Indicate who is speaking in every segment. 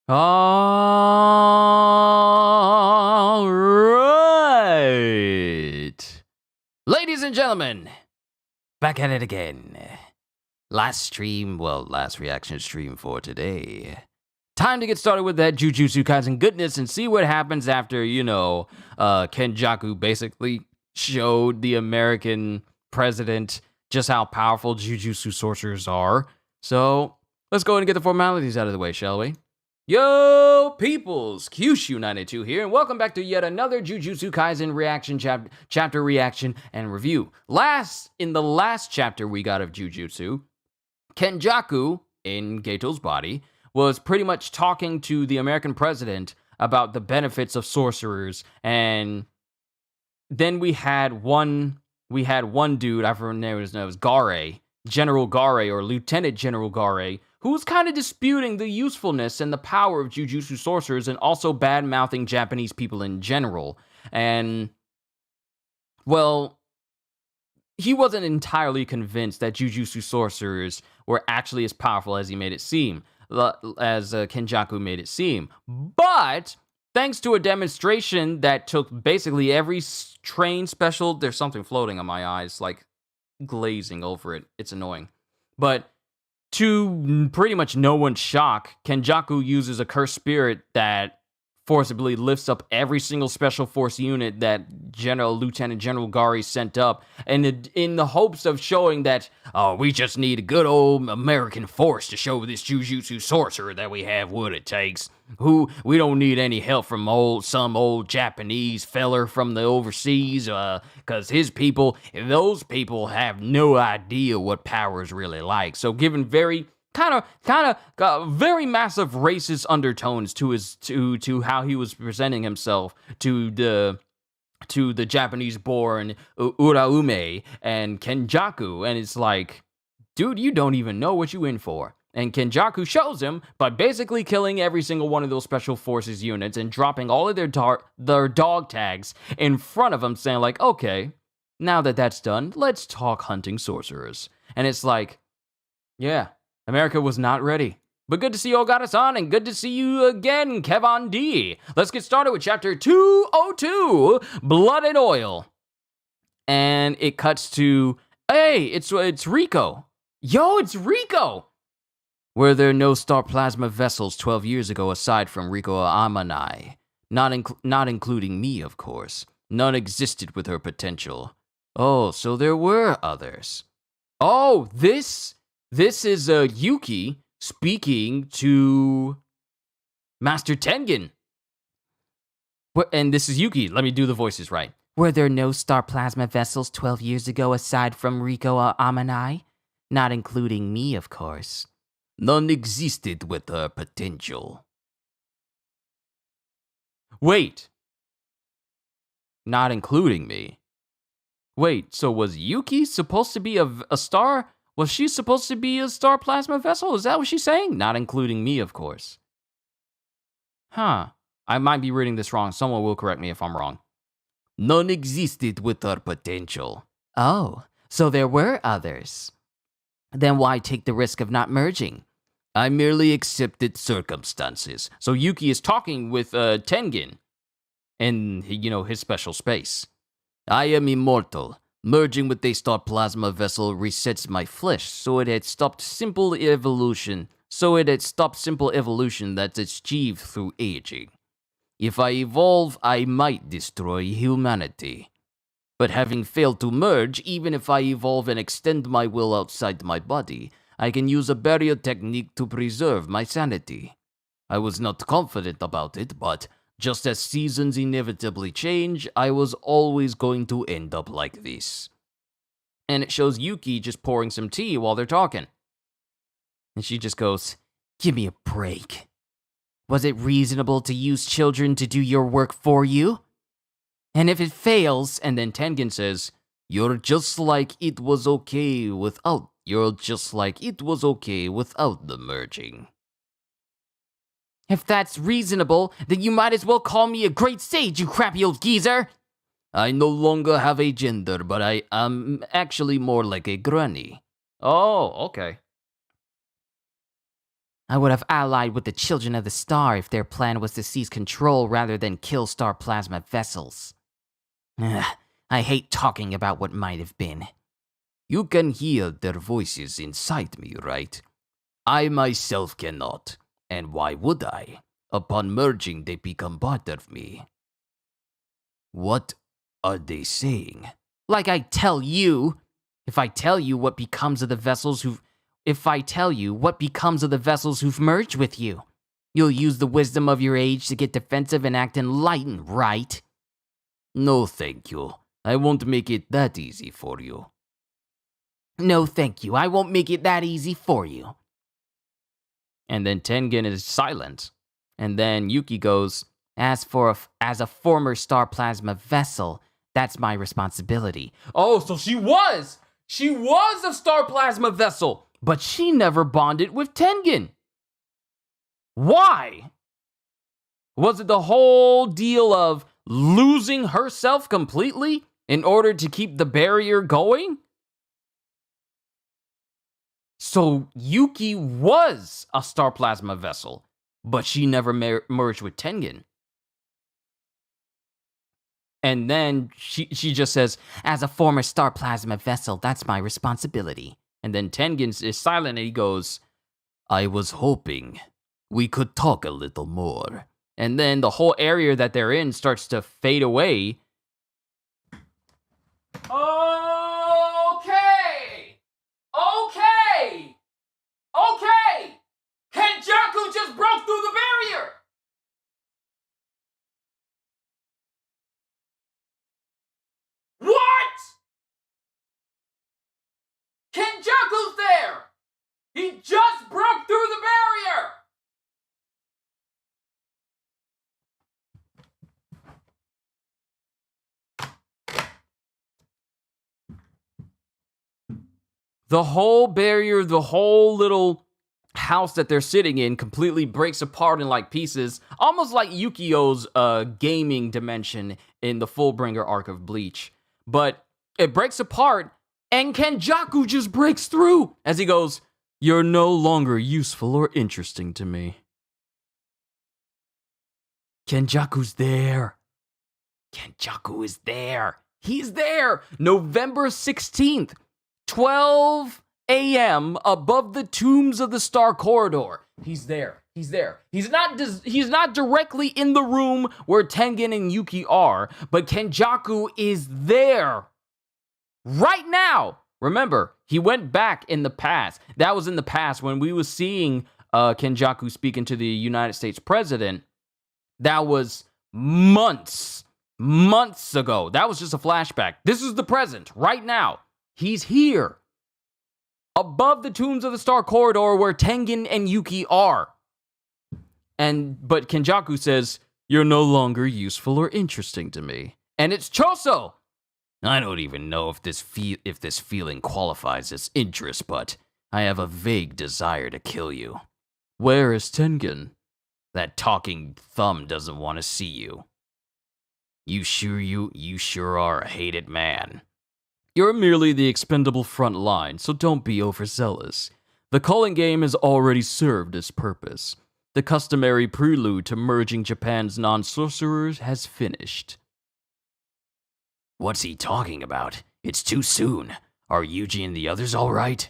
Speaker 1: All right. Ladies and gentlemen, back at it again. Last reaction stream for today. Time to get started with that Jujutsu Kaisen goodness and see what happens after, Kenjaku basically showed the American president just how powerful Jujutsu sorcerers are. So, let's go ahead and get the formalities out of the way, shall we? Yo, peoples! Kyushu982 here, and welcome back to yet another Jujutsu Kaisen reaction chapter reaction and review. In the last chapter we got of Jujutsu, Kenjaku, in Geto's body, was pretty much talking to the American president about the benefits of sorcerers, and then we had one dude, I forget his name, it was Gare, General Gare, or Lieutenant General Gare, who was kind of disputing the usefulness and the power of Jujutsu sorcerers and also bad-mouthing Japanese people in general. And, well, he wasn't entirely convinced that Jujutsu sorcerers were actually as powerful as he made it seem, as Kenjaku made it seem. But thanks to a demonstration that took basically every train special, there's something floating on my eyes, like glazing over it. It's annoying. But to pretty much no one's shock, Kenjaku uses a cursed spirit that forcibly lifts up every single special force unit that Lieutenant General Gari sent up, and in the hopes of showing that, we just need a good old American force to show this Jujutsu sorcerer that we have what it takes. We don't need any help from some old Japanese feller from the overseas, cause those people have no idea what power is really like. So given very kind of very massive racist undertones to how he was presenting himself to the Japanese-born Uraume and Kenjaku, and it's like, dude, you don't even know what you in for. And Kenjaku shows him by basically killing every single one of those special forces units and dropping all of their dog tags in front of him, saying like, okay, now that that's done, let's talk hunting sorcerers. And it's like, yeah, America was not ready. But good to see you all, Ogata-san, and good to see you again, Kevon D. Let's get started with chapter 202, Blood and Oil. And it cuts to, hey, it's Rico. Yo, it's Rico! Were there no star plasma vessels 12 years ago aside from Rico Amanai? Not including me, of course. None existed with her potential. Oh, so there were others. Oh, this is Yuki speaking to Master Tengen. And this is Yuki. Let me do the voices right. Were there no star plasma vessels 12 years ago aside from Rico Amanai? Not including me, of course. None existed with her potential. Wait. Not including me. Wait, so was Yuki supposed to be a star? Was she supposed to be a star plasma vessel? Is that what she's saying? Not including me, of course. Huh. I might be reading this wrong. Someone will correct me if I'm wrong. None existed with her potential. Oh, so there were others. Then why take the risk of not merging? I merely accepted circumstances. So Yuki is talking with Tengen in, his special space. I am immortal. Merging with a star plasma vessel resets my flesh, so it had stopped simple evolution that's achieved through aging. If I evolve, I might destroy humanity. But having failed to merge, even if I evolve and extend my will outside my body, I can use a barrier technique to preserve my sanity. I was not confident about it, but just as seasons inevitably change, I was always going to end up like this. And it shows Yuki just pouring some tea while they're talking. And she just goes, give me a break. Was it reasonable to use children to do your work for you? And if it fails, and then Tengen says, you're just like it was okay without the merging. If that's reasonable, then you might as well call me a great sage, you crappy old geezer! I no longer have a gender, but I am actually more like a granny. Oh, okay. I would have allied with the Children of the Star if their plan was to seize control rather than kill star plasma vessels. I hate talking about what might have been. You can hear their voices inside me, right? I myself cannot, and why would I? Upon merging, they become part of me. What are they saying? Like I tell you, if I tell you what becomes of the vessels who've merged with you, you'll use the wisdom of your age to get defensive and act enlightened, right? No, thank you. I won't make it that easy for you. No, thank you. I won't make it that easy for you. And then Tengen is silent. And then Yuki goes, as a former star plasma vessel, that's my responsibility. Oh, so she was a star plasma vessel, but she never bonded with Tengen. Why? Was it the whole deal of losing herself completely in order to keep the barrier going? So Yuki was a star plasma vessel, but she never merged with Tengen. And then she just says, as a former star plasma vessel, that's my responsibility. And then Tengen is silent and he goes, I was hoping we could talk a little more. And then the whole area that they're in starts to fade away. Okay! Kenjaku just broke through the barrier! What? Kenjaku's there! He just broke through the barrier! The whole barrier, the whole little house that they're sitting in completely breaks apart in like pieces, almost like Yukio's gaming dimension in the Fullbringer arc of Bleach. But it breaks apart, and Kenjaku just breaks through as he goes, you're no longer useful or interesting to me. Kenjaku's there. Kenjaku is there. He's there. November 16th. 12 a.m. above the tombs of the Star Corridor. He's there. He's not directly in the room where Tengen and Yuki are, but Kenjaku is there right now. Remember, he went back in the past. That was in the past when we were seeing Kenjaku speaking to the United States president. That was months ago. That was just a flashback. This is the present right now. He's here, above the tombs of the Star Corridor where Tengen and Yuki are. But Kenjaku says, you're no longer useful or interesting to me. And it's Choso! I don't even know if this feeling qualifies as interest, but I have a vague desire to kill you. Where is Tengen? That talking thumb doesn't want to see you. You sure are a hated man. You're merely the expendable front line, so don't be overzealous. The calling game has already served its purpose. The customary prelude to merging Japan's non-sorcerers has finished. What's he talking about? It's too soon. Are Yuji and the others all right?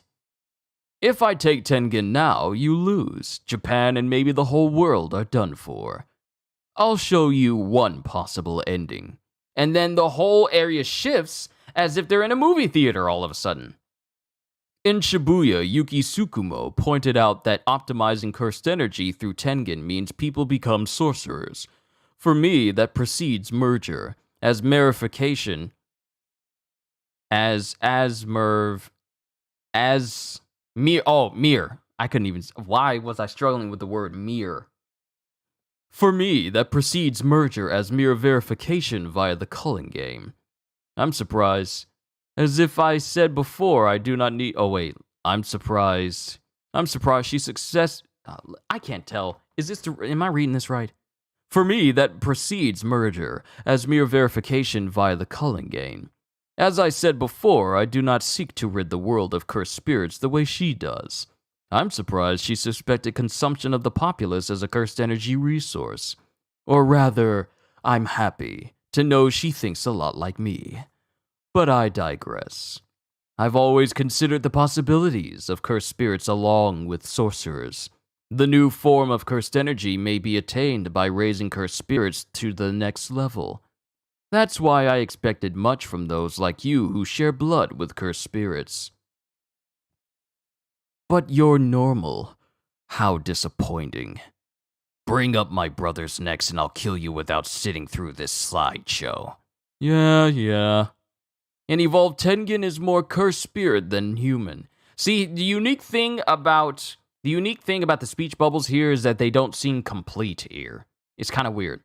Speaker 1: If I take Tengen now, you lose. Japan and maybe the whole world are done for. I'll show you one possible ending. And then the whole area shifts as if they're in a movie theater all of a sudden. In Shibuya, Yuki Tsukumo pointed out that optimizing cursed energy through Tengen means people become sorcerers. For me, that precedes merger, as merification, mir. I couldn't even, why was I struggling with the word mir? For me, that precedes merger as mere verification via the culling game. I'm surprised. As if I said before, I do not need... Oh, wait. I'm surprised she success... I can't tell. Am I reading this right? For me, that precedes merger, as mere verification via the culling game. As I said before, I do not seek to rid the world of cursed spirits the way she does. I'm surprised she suspected consumption of the populace as a cursed energy resource. Or rather, I'm happy to know she thinks a lot like me. But I digress. I've always considered the possibilities of cursed spirits along with sorcerers. The new form of cursed energy may be attained by raising cursed spirits to the next level. That's why I expected much from those like you who share blood with cursed spirits. But you're normal. How disappointing. Bring up my brothers next and I'll kill you without sitting through this slideshow. Yeah. An evolved Tengen is more cursed spirit than human. See, the unique thing about the speech bubbles here is that they don't seem complete here. It's kind of weird.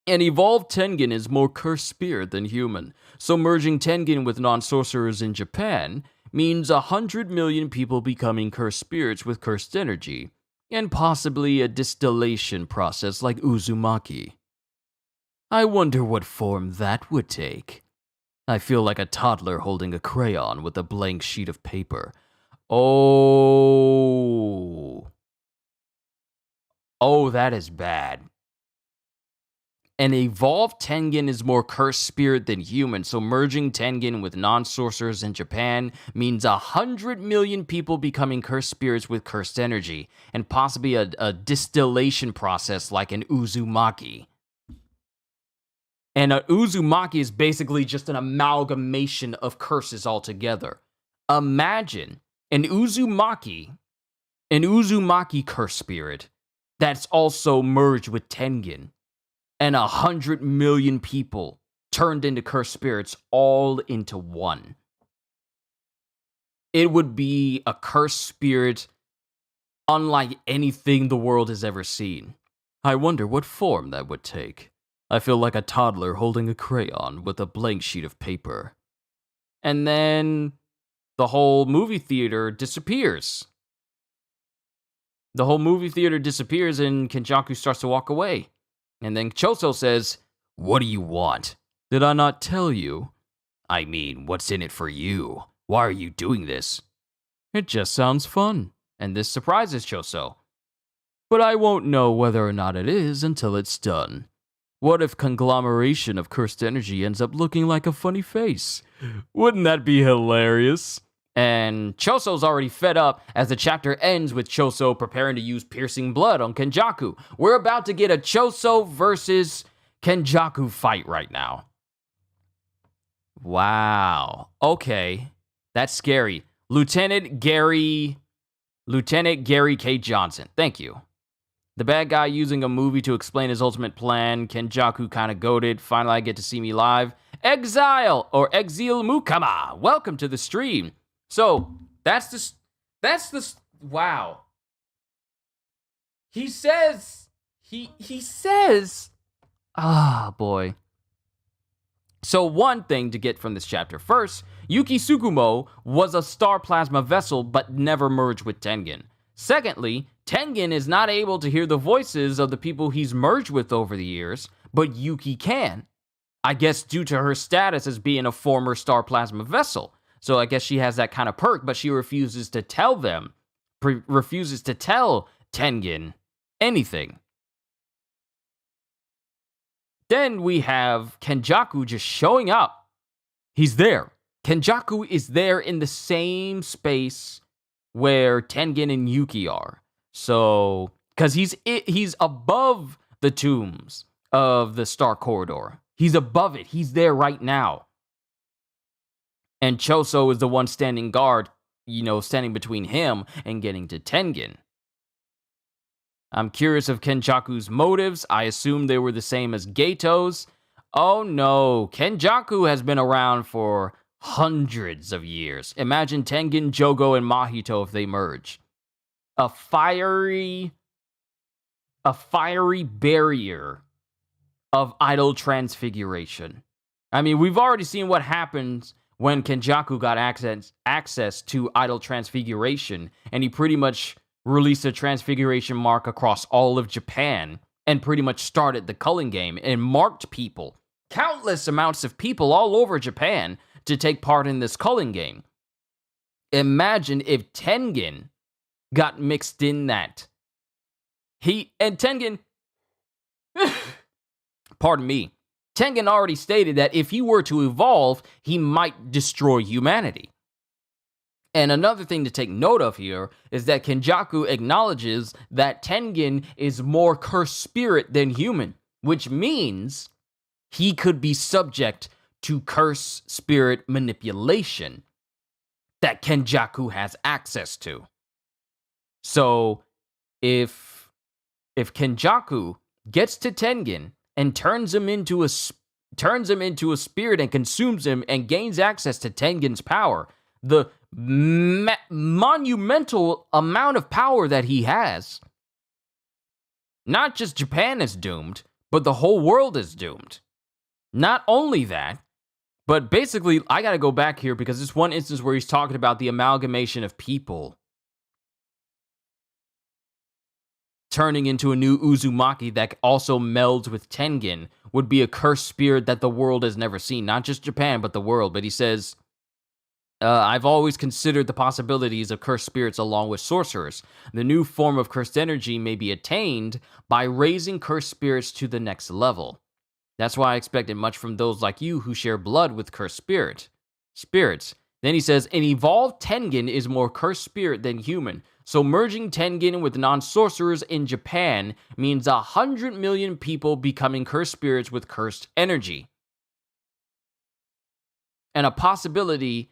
Speaker 1: An evolved Tengen is more cursed spirit than human. So merging Tengen with non-sorcerers in Japan means 100 million people becoming cursed spirits with cursed energy, and possibly a distillation process like Uzumaki. I wonder what form that would take. I feel like a toddler holding a crayon with a blank sheet of paper. Oh, that is bad. An evolved Tengen is more cursed spirit than human, so merging Tengen with non-sorcerers in Japan means 100 million people becoming cursed spirits with cursed energy, and possibly a distillation process like an Uzumaki. And an Uzumaki is basically just an amalgamation of curses altogether. Imagine an Uzumaki cursed spirit that's also merged with Tengen. And 100 million people turned into cursed spirits all into one. It would be a cursed spirit unlike anything the world has ever seen. I wonder what form that would take. I feel like a toddler holding a crayon with a blank sheet of paper. And then the whole movie theater disappears. And Kenjaku starts to walk away. And then Choso says, "What do you want? Did I not tell you? I mean, what's in it for you? Why are you doing this?" "It just sounds fun." And this surprises Choso. "But I won't know whether or not it is until it's done. What if conglomeration of cursed energy ends up looking like a funny face? Wouldn't that be hilarious?" And Choso's already fed up as the chapter ends with Choso preparing to use piercing blood on Kenjaku. We're about to get a Choso versus Kenjaku fight right now. Wow. Okay. That's scary. Lieutenant Gary K. Johnson. Thank you. The bad guy using a movie to explain his ultimate plan. Kenjaku kind of goated. Finally, I get to see me live. Exile Mukama. Welcome to the stream. So, that's the, wow. He says, boy. So one thing to get from this chapter. First, Yuki Tsukumo was a star plasma vessel but never merged with Tengen. Secondly, Tengen is not able to hear the voices of the people he's merged with over the years, but Yuki can. I guess due to her status as being a former star plasma vessel. So I guess she has that kind of perk, but she refuses to tell Tengen anything. Then we have Kenjaku just showing up. He's there. Kenjaku is there in the same space where Tengen and Yuki are. So, because he's above the tombs of the Star Corridor. He's above it. He's there right now. And Choso is the one standing guard, standing between him and getting to Tengen. I'm curious of Kenjaku's motives. I assume they were the same as Geto's. Oh no, Kenjaku has been around for hundreds of years. Imagine Tengen, Jogo, and Mahito if they merge. A fiery barrier of idol transfiguration. I mean, we've already seen what happens when Kenjaku got access to idol transfiguration, and he pretty much released a transfiguration mark across all of Japan, and pretty much started the culling game, and marked people, countless amounts of people all over Japan, to take part in this culling game. Imagine if Tengen got mixed in that. And Tengen, pardon me, Tengen already stated that if he were to evolve, he might destroy humanity. And another thing to take note of here is that Kenjaku acknowledges that Tengen is more cursed spirit than human, which means he could be subject to cursed spirit manipulation that Kenjaku has access to. So if Kenjaku gets to Tengen and turns him into a spirit and consumes him and gains access to Tengen's power, the monumental amount of power that he has, not just Japan is doomed, but the whole world is doomed. Not only that, but basically, I gotta go back here because this one instance where he's talking about the amalgamation of people turning into a new Uzumaki that also melds with Tengen would be a cursed spirit that the world has never seen. Not just Japan, but the world. But he says, I've always considered the possibilities of cursed spirits along with sorcerers. The new form of cursed energy may be attained by raising cursed spirits to the next level. That's why I expected much from those like you who share blood with cursed spirits. Then he says, an evolved Tengen is more cursed spirit than human. So merging Tengen with non-sorcerers in Japan means 100 million people becoming cursed spirits with cursed energy. And possibly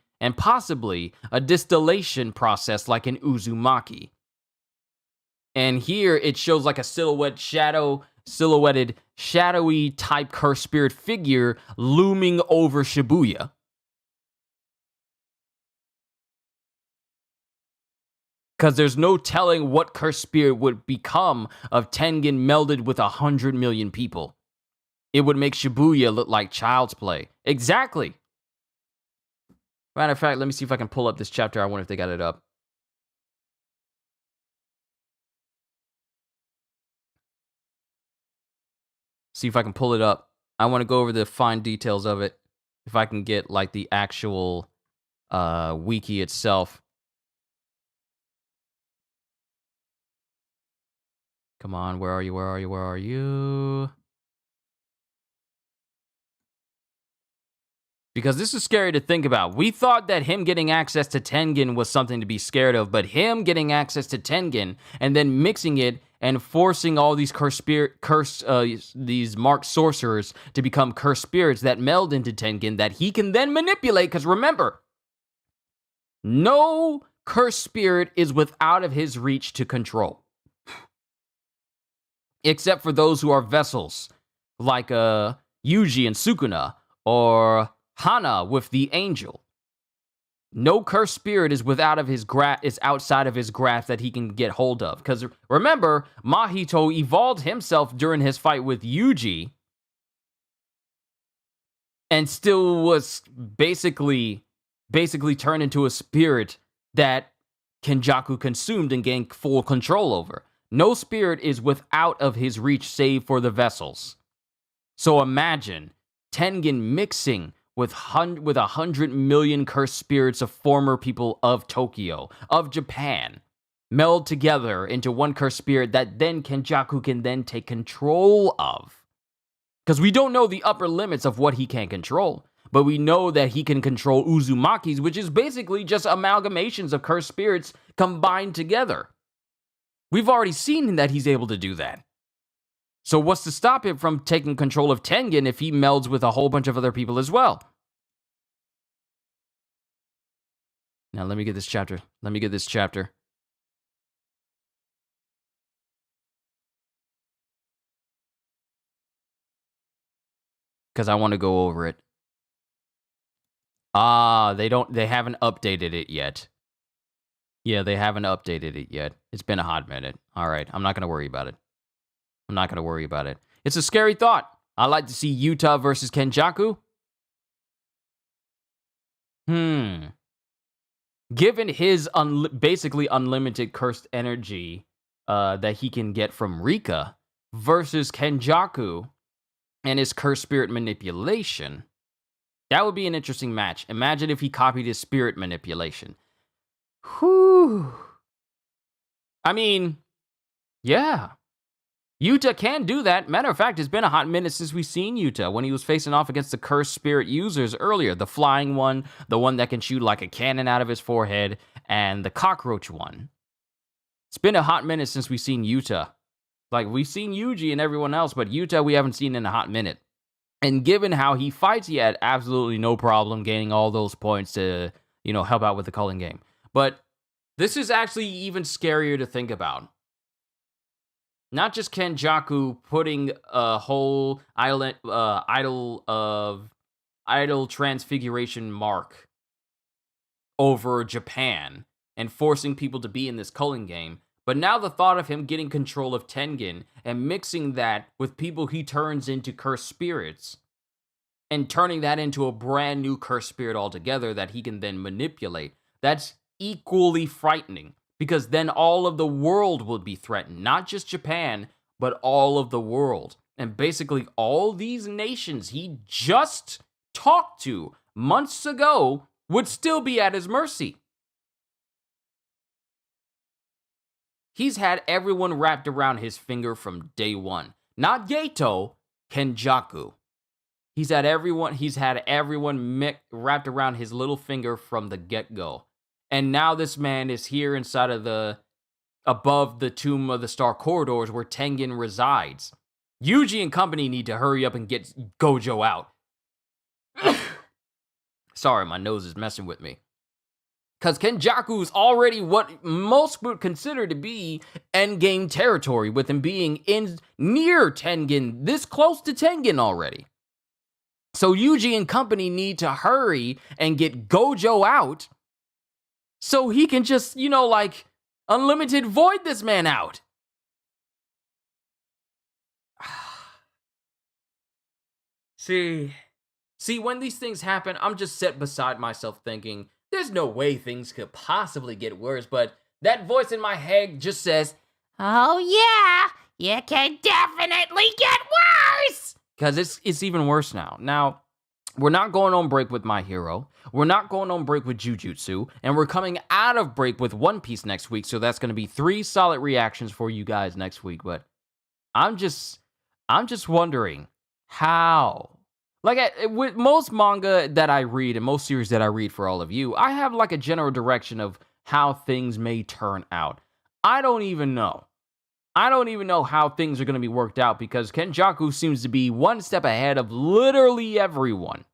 Speaker 1: a distillation process like an Uzumaki. And here it shows like a silhouetted, shadowy type cursed spirit figure looming over Shibuya. Because there's no telling what cursed spirit would become of Tengen melded with 100 million people. It would make Shibuya look like child's play. Exactly. Matter of fact, let me see if I can pull up this chapter. I wonder if they got it up. See if I can pull it up. I want to go over the fine details of it. If I can get like the actual wiki itself. Come on, where are you? Because this is scary to think about. We thought that him getting access to Tengen was something to be scared of, but him getting access to Tengen and then mixing it and forcing all these these marked sorcerers to become cursed spirits that meld into Tengen that he can then manipulate. Because remember, no cursed spirit is without of his reach to control. Except for those who are vessels, like Yuji and Sukuna, or Hana with the angel. No cursed spirit is outside of his grasp that he can get hold of. Because remember, Mahito evolved himself during his fight with Yuji, and still was basically turned into a spirit that Kenjaku consumed and gained full control over. No spirit is without of his reach save for the vessels. So imagine Tengen mixing with 100 million cursed spirits of former people of Tokyo, of Japan, meld together into one cursed spirit that then Kenjaku can then take control of. Because we don't know the upper limits of what he can control, but we know that he can control Uzumakis, which is basically just amalgamations of cursed spirits combined together. We've already seen that he's able to do that. So what's to stop him from taking control of Tengen if he melds with a whole bunch of other people as well? Now let me get this chapter. Because I want to go over it. They haven't updated it yet. Yeah, they haven't updated it yet. It's been a hot minute. All right, I'm not going to worry about it. It's a scary thought. I'd like to see Yuta versus Kenjaku. Given his basically unlimited cursed energy that he can get from Rika versus Kenjaku and his cursed spirit manipulation, that would be an interesting match. Imagine if he copied his spirit manipulation. Whew. I mean, yeah. Yuta can do that. Matter of fact, it's been a hot minute since we've seen Yuta when he was facing off against the cursed spirit users earlier. The flying one, the one that can shoot like a cannon out of his forehead, and the cockroach one. It's been a hot minute since we've seen Yuta. Like, we've seen Yuji and everyone else, but Yuta we haven't seen in a hot minute. And given how he fights, he had absolutely no problem gaining all those points to, help out with the culling game. But this is actually even scarier to think about. Not just Kenjaku putting a whole idol transfiguration mark over Japan and forcing people to be in this culling game, but now the thought of him getting control of Tengen and mixing that with people he turns into cursed spirits and turning that into a brand new cursed spirit altogether that he can then manipulate, that's equally frightening. Because then all of the world will be threatened. Not just Japan, but all of the world. And basically all these nations he just talked to months ago would still be at his mercy. He's had everyone wrapped around his finger from day one. Not Geto, Kenjaku. He's had everyone wrapped around his little finger from the get-go. And now this man is here inside of above the Tomb of the Star Corridors where Tengen resides. Yuji and company need to hurry up and get Gojo out. Sorry, my nose is messing with me. Because Kenjaku is already what most would consider to be endgame territory, with him being near Tengen, this close to Tengen already. So Yuji and company need to hurry and get Gojo out so he can just, unlimited void this man out. See, when these things happen, I'm just set beside myself thinking, there's no way things could possibly get worse, but that voice in my head just says, oh yeah, you can definitely get worse! Because it's even worse now. Now, we're not going on break with My Hero. We're not going on break with Jujutsu. And we're coming out of break with One Piece next week. So that's going to be 3 solid reactions for you guys next week. But I'm just wondering how. With most manga that I read and most series that I read for all of you, I have like a general direction of how things may turn out. I don't even know how things are going to be worked out because Kenjaku seems to be one step ahead of literally everyone.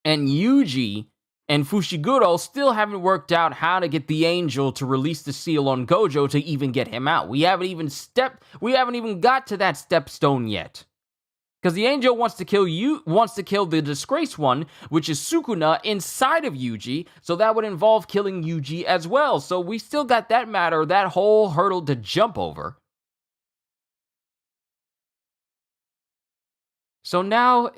Speaker 1: And Yuji and Fushiguro still haven't worked out how to get the angel to release the seal on Gojo to even get him out. We haven't even got to that stepstone yet. Because the angel wants to kill the disgraced one, which is Sukuna, inside of Yuji, so that would involve killing Yuji as well. So we still got that whole hurdle to jump over. So now,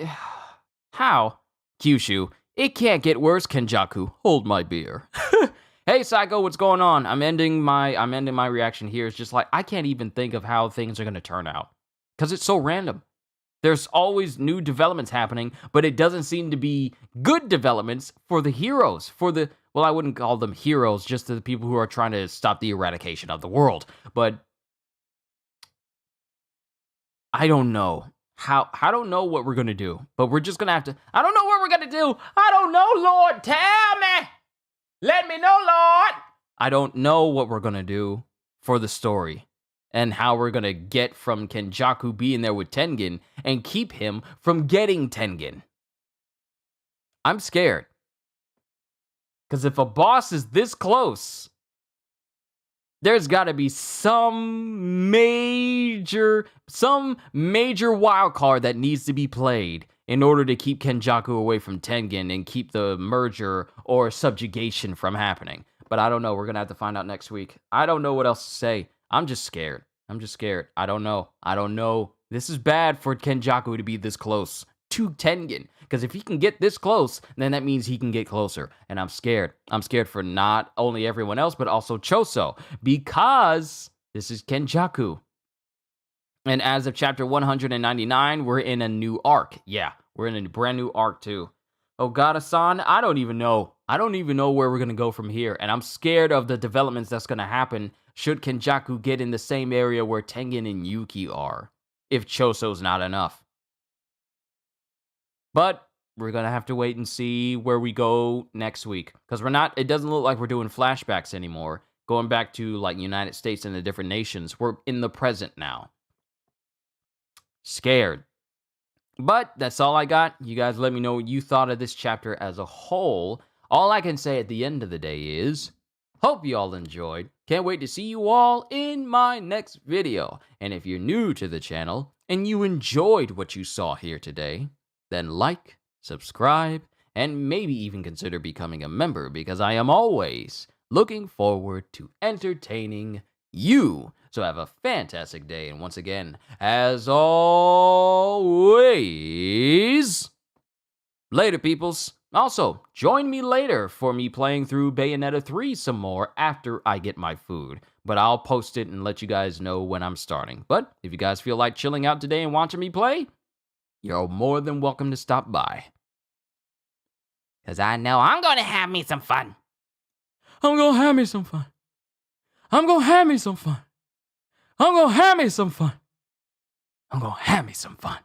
Speaker 1: how? Kyushu, it can't get worse, Kenjaku. Hold my beer. Hey, Psycho, what's going on? I'm ending my reaction here. It's just like, I can't even think of how things are going to turn out. Because it's so random. There's always new developments happening, but it doesn't seem to be good developments for the heroes. Well, I wouldn't call them heroes, just the people who are trying to stop the eradication of the world. But I don't know. I don't know what we're going to do, but we're just going to have to... I don't know what we're going to do. I don't know, Lord. Tell me. Let me know, Lord. I don't know what we're going to do for the story and how we're going to get from Kenjaku being there with Tengen and keep him from getting Tengen. I'm scared. Because if a boss is this close, there's got to be some major wild card that needs to be played in order to keep Kenjaku away from Tengen and keep the merger or subjugation from happening. But I don't know. We're going to have to find out next week. I don't know what else to say. I'm just scared. I don't know. This is bad for Kenjaku to be this close to Tengen. Because if he can get this close, then that means he can get closer. And I'm scared. I'm scared for not only everyone else, but also Choso. Because this is Kenjaku. And as of chapter 199, we're in a new arc. Yeah, we're in a brand new arc too. Ogata-san, I don't even know. I don't even know where we're going to go from here. And I'm scared of the developments that's going to happen should Kenjaku get in the same area where Tengen and Yuki are. If Choso's not enough. But we're going to have to wait and see where we go next week. Because it doesn't look like we're doing flashbacks anymore. Going back to like United States and the different nations. We're in the present now. Scared. But that's all I got. You guys let me know what you thought of this chapter as a whole. All I can say at the end of the day is, hope you all enjoyed. Can't wait to see you all in my next video. And if you're new to the channel and you enjoyed what you saw here today, then like, subscribe, and maybe even consider becoming a member because I am always looking forward to entertaining you. So have a fantastic day, and once again, as always, later peoples. Also, join me later for me playing through Bayonetta 3 some more after I get my food. But I'll post it and let you guys know when I'm starting. But if you guys feel like chilling out today and watching me play, you're more than welcome to stop by. Because I know I'm going to have me some fun. I'm going to have me some fun. I'm going to have me some fun. I'm going to have me some fun. I'm going to have me some fun.